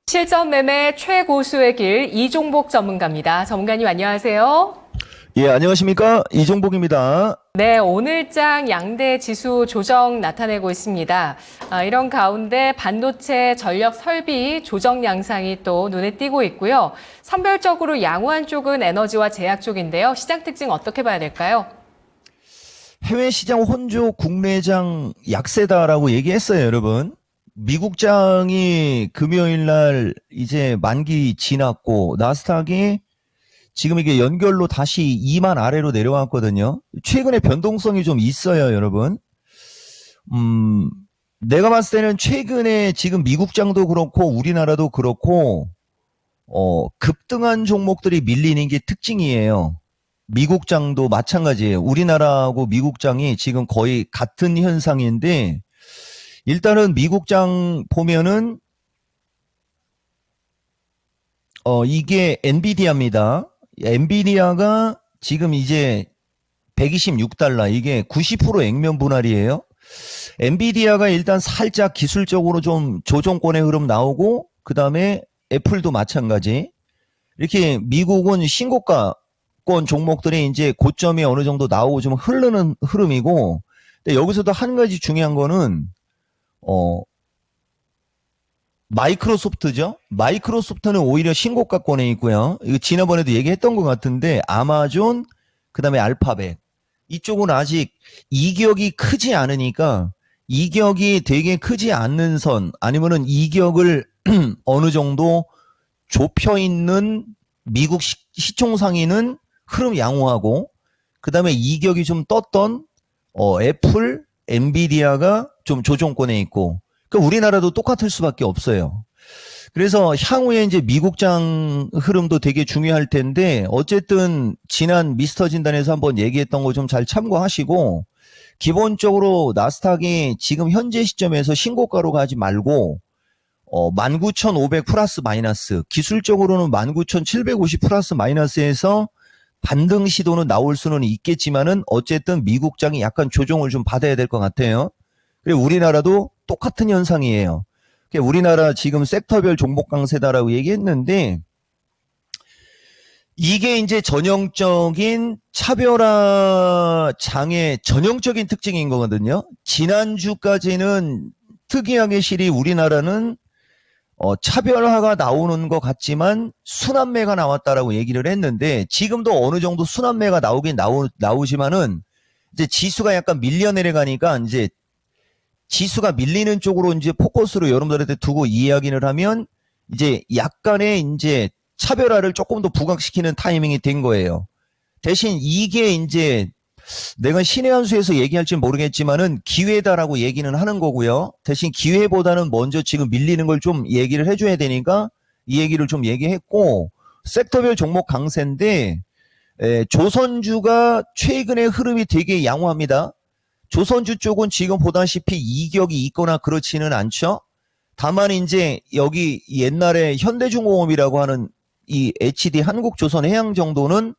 실전 매매 최고수의 길 이종복 전문가입니다. 전문가님 안녕하세요. 예, 안녕하십니까? 이종복입니다. 네, 오늘장 양대 지수 조정 나타내고 있습니다. 이런 가운데 반도체 전력 설비 조정 양상이 또 눈에 띄고 있고요. 선별적으로 양호한 쪽은 에너지와 제약 쪽인데요. 시장 특징 어떻게 봐야 될까요? 해외 시장 혼조, 국내장 약세다라고 얘기했어요, 여러분. 미국장이 금요일 날 이제 만기 지났고, 나스닥이 지금 이게 연결로 다시 2만 아래로 내려왔거든요. 최근에 변동성이 좀 있어요, 여러분. 내가 봤을 때는 최근에 지금 미국장도 그렇고, 우리나라도 그렇고, 급등한 종목들이 밀리는 게 특징이에요. 미국장도 마찬가지예요. 우리나라하고 미국장이 지금 거의 같은 현상인데, 일단은 미국장 보면은 이게 엔비디아입니다. 엔비디아가 지금 이제 126달러, 이게 90% 액면 분할이에요. 엔비디아가 일단 살짝 기술적으로 좀 조정권의 흐름 나오고, 그 다음에 애플도 마찬가지. 이렇게 미국은 신고가권 종목들이 이제 고점이 어느 정도 나오고 좀 흐르는 흐름이고, 근데 여기서도 한 가지 중요한 거는 마이크로소프트죠. 마이크로소프트는 오히려 신고가권에 있고요. 이거 지난번에도 얘기했던 것 같은데, 아마존, 그 다음에 알파벳. 이쪽은 아직 이격이 크지 않으니까, 이격이 되게 크지 않는 선, 아니면은 이격을 어느 정도 좁혀 있는 미국 시총 상위는 흐름 양호하고, 그 다음에 이격이 좀 떴던 애플, 엔비디아가 좀 조정권에 있고, 그러니까 우리나라도 똑같을 수밖에 없어요. 그래서 향후에 이제 미국장 흐름도 되게 중요할 텐데, 어쨌든 지난 미스터 진단에서 한번 얘기했던 거 좀 잘 참고하시고, 기본적으로 나스닥이 지금 현재 시점에서 신고가로 가지 말고 19,500 플러스 마이너스, 기술적으로는 19,750 플러스 마이너스에서 반등 시도는 나올 수는 있겠지만은 어쨌든 미국장이 약간 조정을 좀 받아야 될 것 같아요. 그리고 우리나라도 똑같은 현상이에요. 우리나라 지금 섹터별 종목 강세다라고 얘기했는데, 이게 이제 전형적인 차별화 장의 전형적인 특징인 거거든요. 지난주까지는 특이하게 실이 우리나라는 차별화가 나오는 것 같지만 순환매가 나왔다라고 얘기를 했는데, 지금도 어느 정도 순환매가 나오긴 나오지만은 이제 지수가 약간 밀려 내려가니까 이제 지수가 밀리는 쪽으로 이제 포커스로 여러분들한테 두고 이야기를 하면 이제 약간의 이제 차별화를 조금 더 부각시키는 타이밍이 된 거예요. 대신 이게 이제 내가 신의 한 수에서 얘기할지 모르겠지만은 기회다라고 얘기는 하는 거고요. 대신 기회보다는 먼저 지금 밀리는 걸 좀 얘기를 해줘야 되니까 이 얘기를 좀 얘기했고, 섹터별 종목 강세인데, 조선주가 최근에 흐름이 되게 양호합니다. 조선주 쪽은 지금 보다시피 이격이 있거나 그렇지는 않죠. 다만 이제 여기 옛날에 현대중공업이라고 하는 이 HD 한국조선해양 정도는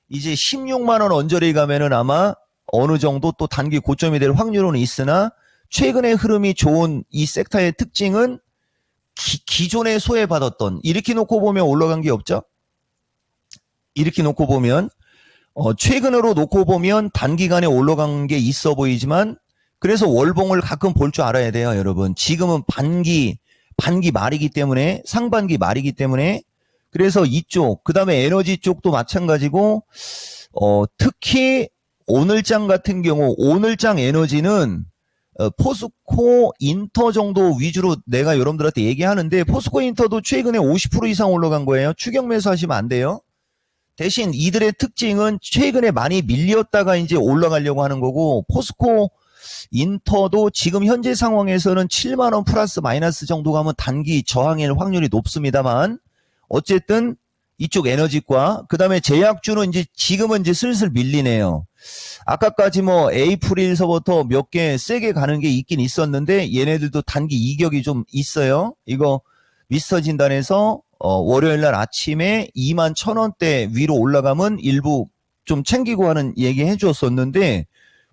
이제 16만 원 언저리 가면은 아마 어느 정도 또 단기 고점이 될 확률은 있으나, 최근에 흐름이 좋은 이 섹터의 특징은 기존에 소외받았던, 이렇게 놓고 보면 올라간 게 없죠. 이렇게 놓고 보면 최근으로 놓고 보면 단기간에 올라간 게 있어 보이지만, 그래서 월봉을 가끔 볼 줄 알아야 돼요, 여러분. 지금은 반기 말이기 때문에, 상반기 말이기 때문에. 그래서 이쪽, 그 다음에 에너지 쪽도 마찬가지고, 특히 오늘장 같은 경우, 오늘장 에너지는 포스코 인터 정도 위주로 내가 여러분들한테 얘기하는데, 포스코 인터도 최근에 50% 이상 올라간 거예요. 추격 매수하시면 안 돼요. 대신 이들의 특징은 최근에 많이 밀렸다가 이제 올라가려고 하는 거고, 포스코 인터도 지금 현재 상황에서는 7만원 플러스 마이너스 정도 가면 단기 저항일 확률이 높습니다만, 어쨌든 이쪽 에너지과 그 다음에 제약주는 이제 지금은 이제 슬슬 밀리네요. 아까까지 뭐 에이프릴서부터 몇 개 세게 가는 게 있긴 있었는데, 얘네들도 단기 이격이 좀 있어요. 이거 미스터 진단에서 월요일 날 아침에 21,000원대 위로 올라가면 일부 좀 챙기고 하는 얘기 해줬었는데,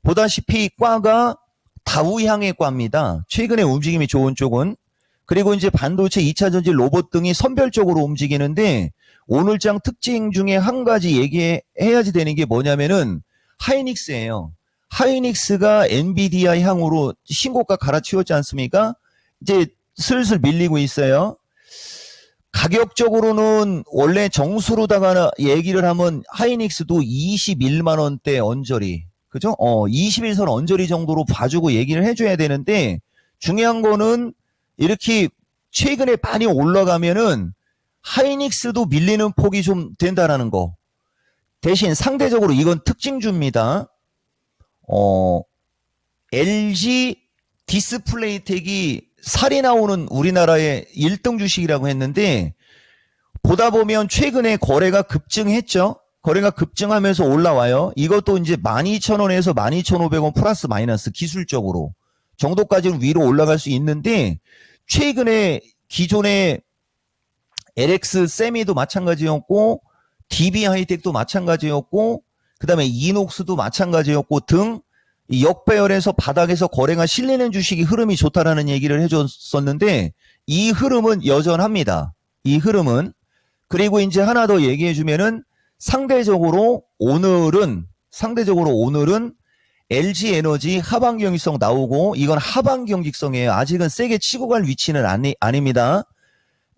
보다시피 과가 다우향의 과입니다. 최근에 움직임이 좋은 쪽은. 그리고 이제 반도체, 2차 전지, 로봇 등이 선별적으로 움직이는데 오늘장 특징 중에 한 가지 얘기해야지 되는 게 뭐냐면은 하이닉스예요. 하이닉스가 엔비디아 향으로 신고가 갈아치웠지 않습니까? 이제 슬슬 밀리고 있어요. 가격적으로는 원래 정수로다가 얘기를 하면 하이닉스도 21만 원대 언저리, 그죠? 21선 언저리 정도로 봐주고 얘기를 해줘야 되는데 중요한 거는 이렇게 최근에 많이 올라가면은 하이닉스도 밀리는 폭이 좀 된다라는 거. 대신 상대적으로 이건 특징주입니다. LG 디스플레이텍이 살이 나오는 우리나라의 1등 주식이라고 했는데 보다 보면 최근에 거래가 급증했죠. 거래가 급증하면서 올라와요. 이것도 이제 12,000원에서 12,500원 플러스 마이너스 기술적으로 정도까지는 위로 올라갈 수 있는데 최근에 기존의 LX 세미도 마찬가지였고 DB 하이텍도 마찬가지였고 그 다음에 이녹스도 마찬가지였고 등 역배열에서 바닥에서 거래가 실리는 주식이 흐름이 좋다라는 얘기를 해줬었는데 이 흐름은 여전합니다. 이 흐름은. 그리고 이제 하나 더 얘기해주면은 상대적으로 오늘은 LG 에너지 하방 경직성 나오고 이건 하방 경직성이에요. 아직은 세게 치고 갈 위치는 아닙니다.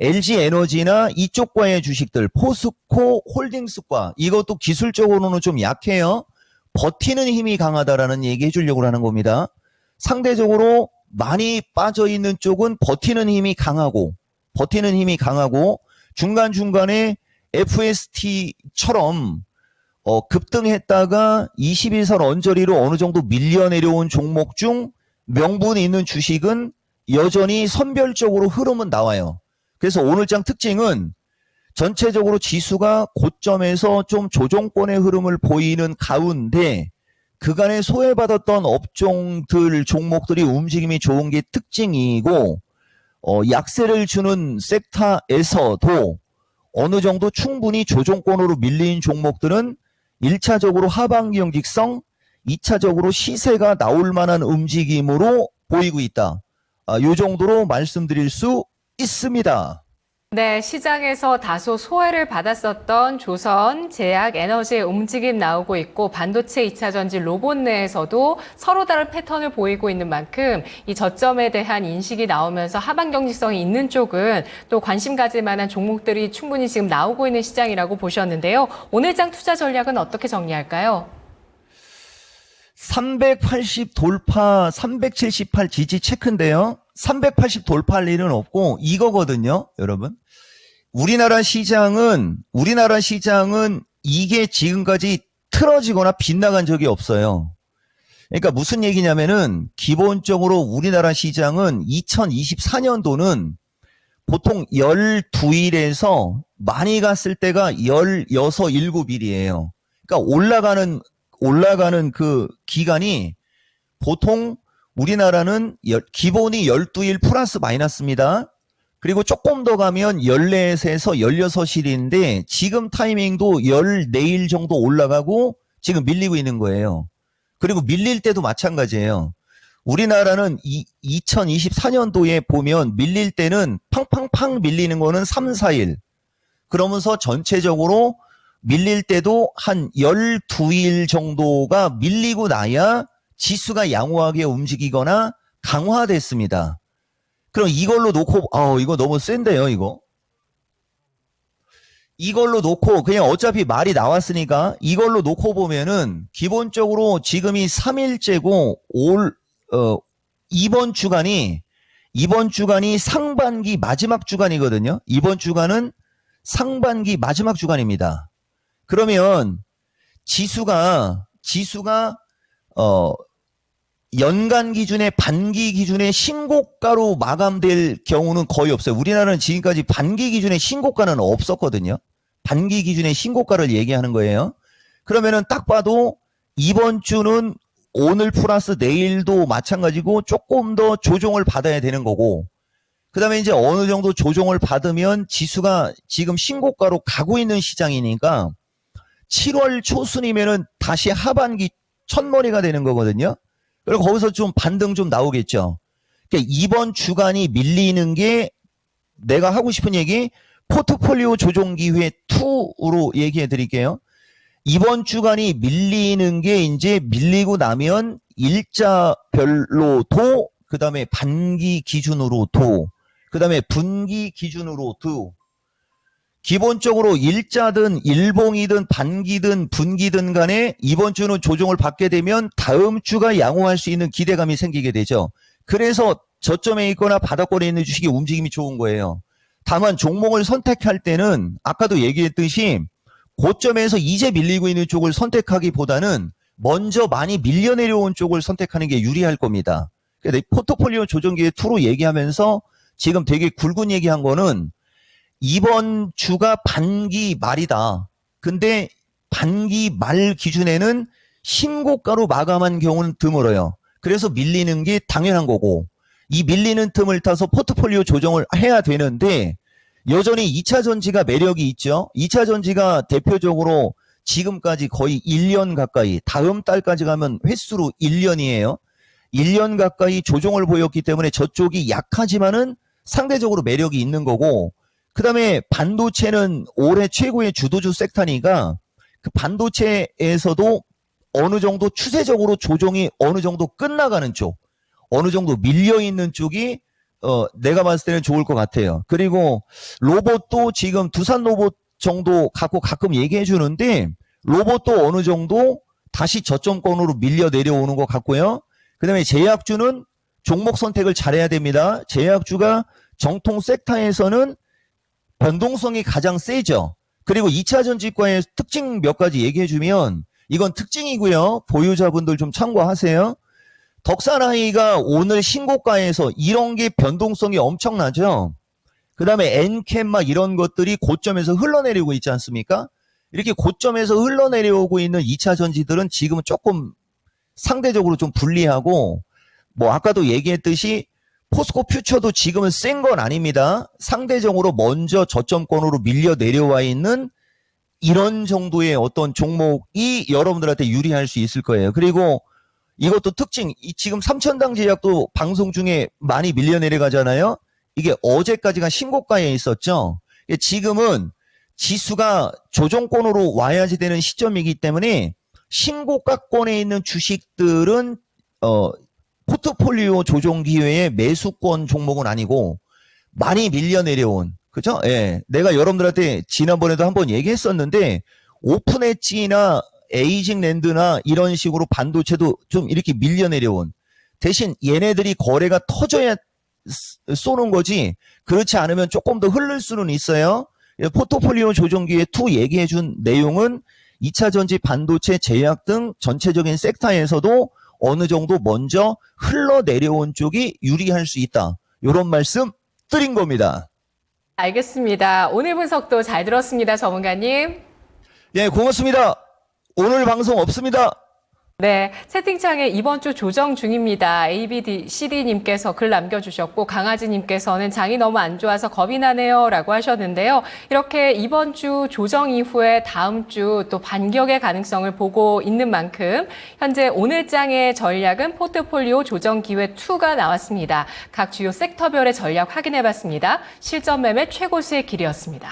LG 에너지나 이쪽과의 주식들 포스코 홀딩스과 이것도 기술적으로는 좀 약해요. 버티는 힘이 강하다라는 얘기 해주려고 하는 겁니다. 상대적으로 많이 빠져있는 쪽은 버티는 힘이 강하고 중간중간에 FST처럼 급등했다가 21선 언저리로 어느 정도 밀려 내려온 종목 중 명분이 있는 주식은 여전히 선별적으로 흐름은 나와요. 그래서 오늘장 특징은 전체적으로 지수가 고점에서 좀 조정권의 흐름을 보이는 가운데 그간에 소외받았던 업종들 종목들이 움직임이 좋은 게 특징이고 약세를 주는 섹터에서도 어느 정도 충분히 조정권으로 밀린 종목들은 1차적으로 하방 경직성, 2차적으로 시세가 나올 만한 움직임으로 보이고 있다. 이 정도로 말씀드릴 수 있습니다. 네, 시장에서 다소 소외를 받았었던 조선, 제약, 에너지의 움직임 나오고 있고 반도체 2차 전지 로봇 내에서도 서로 다른 패턴을 보이고 있는 만큼 이 저점에 대한 인식이 나오면서 하방 경직성이 있는 쪽은 또 관심 가질 만한 종목들이 충분히 지금 나오고 있는 시장이라고 보셨는데요. 오늘장 투자 전략은 어떻게 정리할까요? 380 돌파, 378 지지 체크인데요. 380 돌파할 일은 없고 이거거든요, 여러분. 우리나라 시장은 이게 지금까지 틀어지거나 빗나간 적이 없어요. 그러니까 무슨 얘기냐면은 기본적으로 우리나라 시장은 2024년도는 보통 12일에서 많이 갔을 때가 16, 17일이에요. 그러니까 올라가는 그 기간이 보통 우리나라는 기본이 12일 플러스 마이너스입니다. 그리고 조금 더 가면 14에서 16일인데 지금 타이밍도 14일 정도 올라가고 지금 밀리고 있는 거예요. 그리고 밀릴 때도 마찬가지예요. 우리나라는 2024년도에 보면 밀릴 때는 팡팡팡 밀리는 거는 3, 4일. 그러면서 전체적으로 밀릴 때도 한 12일 정도가 밀리고 나야 지수가 양호하게 움직이거나 강화됐습니다. 그럼 이걸로 놓고 이거 너무 센데요, 이거. 이걸로 놓고 그냥 어차피 말이 나왔으니까 이걸로 놓고 보면은 기본적으로 지금이 3일째고 이번 주간이 상반기 마지막 주간이거든요. 이번 주간은 상반기 마지막 주간입니다. 그러면 지수가 연간 기준에 반기 기준에 신고가로 마감될 경우는 거의 없어요. 우리나라는 지금까지 반기 기준에 신고가는 없었거든요. 반기 기준에 신고가를 얘기하는 거예요. 그러면은 딱 봐도 이번 주는 오늘 플러스 내일도 마찬가지고 조금 더 조정을 받아야 되는 거고 그 다음에 이제 어느 정도 조정을 받으면 지수가 지금 신고가로 가고 있는 시장이니까 7월 초순이면은 다시 하반기 첫머리가 되는 거거든요. 그리고 거기서 좀 반등 좀 나오겠죠. 그러니까 이번 주간이 밀리는 게 내가 하고 싶은 얘기 포트폴리오 조정 기회 2로 얘기해 드릴게요. 이번 주간이 밀리는 게 이제 밀리고 나면 일자별로도 그다음에 반기 기준으로도 그다음에 분기 기준으로도 기본적으로 일자든 일봉이든 반기든 분기든 간에 이번 주는 조정을 받게 되면 다음 주가 양호할 수 있는 기대감이 생기게 되죠. 그래서 저점에 있거나 바닥권에 있는 주식이 움직임이 좋은 거예요. 다만 종목을 선택할 때는 아까도 얘기했듯이 고점에서 이제 밀리고 있는 쪽을 선택하기보다는 먼저 많이 밀려 내려온 쪽을 선택하는 게 유리할 겁니다. 그러니까 포트폴리오 조정기회 2로 얘기하면서 지금 되게 굵은 얘기한 거는 이번 주가 반기 말이다. 근데 반기 말 기준에는 신고가로 마감한 경우는 드물어요. 그래서 밀리는 게 당연한 거고 이 밀리는 틈을 타서 포트폴리오 조정을 해야 되는데 여전히 2차 전지가 매력이 있죠. 2차 전지가 대표적으로 지금까지 거의 1년 가까이 다음 달까지 가면 횟수로 1년이에요. 1년 가까이 조정을 보였기 때문에 저쪽이 약하지만은 상대적으로 매력이 있는 거고 그 다음에 반도체는 올해 최고의 주도주 섹터니까 그 반도체에서도 어느 정도 추세적으로 조정이 어느 정도 끝나가는 쪽, 어느 정도 밀려있는 쪽이 내가 봤을 때는 좋을 것 같아요. 그리고 로봇도 지금 두산 로봇 정도 갖고 가끔 얘기해 주는데 로봇도 어느 정도 다시 저점권으로 밀려 내려오는 것 같고요. 그 다음에 제약주는 종목 선택을 잘해야 됩니다. 제약주가 정통 섹터에서는 변동성이 가장 세죠. 그리고 2차 전지과의 특징 몇 가지 얘기해 주면 이건 특징이고요. 보유자분들 좀 참고하세요. 덕산하이가 오늘 신고가에서 이런 게 변동성이 엄청나죠. 그 다음에 엔캠 막 이런 것들이 고점에서 흘러내리고 있지 않습니까? 이렇게 고점에서 흘러내려오고 있는 2차 전지들은 지금은 조금 상대적으로 좀 불리하고 뭐 아까도 얘기했듯이 포스코 퓨처도 지금은 센 건 아닙니다. 상대적으로 먼저 저점권으로 밀려 내려와 있는 이런 정도의 어떤 종목이 여러분들한테 유리할 수 있을 거예요. 그리고 이것도 특징, 지금 삼천당 제약도 방송 중에 많이 밀려 내려가잖아요. 이게 어제까지가 신고가에 있었죠. 지금은 지수가 조정권으로 와야지 되는 시점이기 때문에 신고가권에 있는 주식들은 포트폴리오 조정 기회의 매수권 종목은 아니고 많이 밀려 내려온 그죠? 예. 내가 여러분들한테 지난번에도 한번 얘기했었는데 오픈 엣지나 에이징 랜드나 이런 식으로 반도체도 좀 이렇게 밀려 내려온 대신 얘네들이 거래가 터져야 쏘는 거지 그렇지 않으면 조금 더 흐를 수는 있어요. 포트폴리오 조정기회 2 얘기해 준 내용은 2차 전지 반도체 제약 등 전체적인 섹터에서도 어느 정도 먼저 흘러내려온 쪽이 유리할 수 있다. 이런 말씀 드린 겁니다. 알겠습니다. 오늘 분석도 잘 들었습니다, 전문가님. 예, 고맙습니다. 오늘 방송 없습니다. 네, 채팅창에 이번 주 조정 중입니다. ABCD님께서 글 남겨주셨고 강아지님께서는 장이 너무 안 좋아서 겁이 나네요 라고 하셨는데요. 이렇게 이번 주 조정 이후에 다음 주 또 반격의 가능성을 보고 있는 만큼 현재 오늘장의 전략은 포트폴리오 조정 기회 2가 나왔습니다. 각 주요 섹터별의 전략 확인해봤습니다. 실전 매매 최고수의 길이었습니다.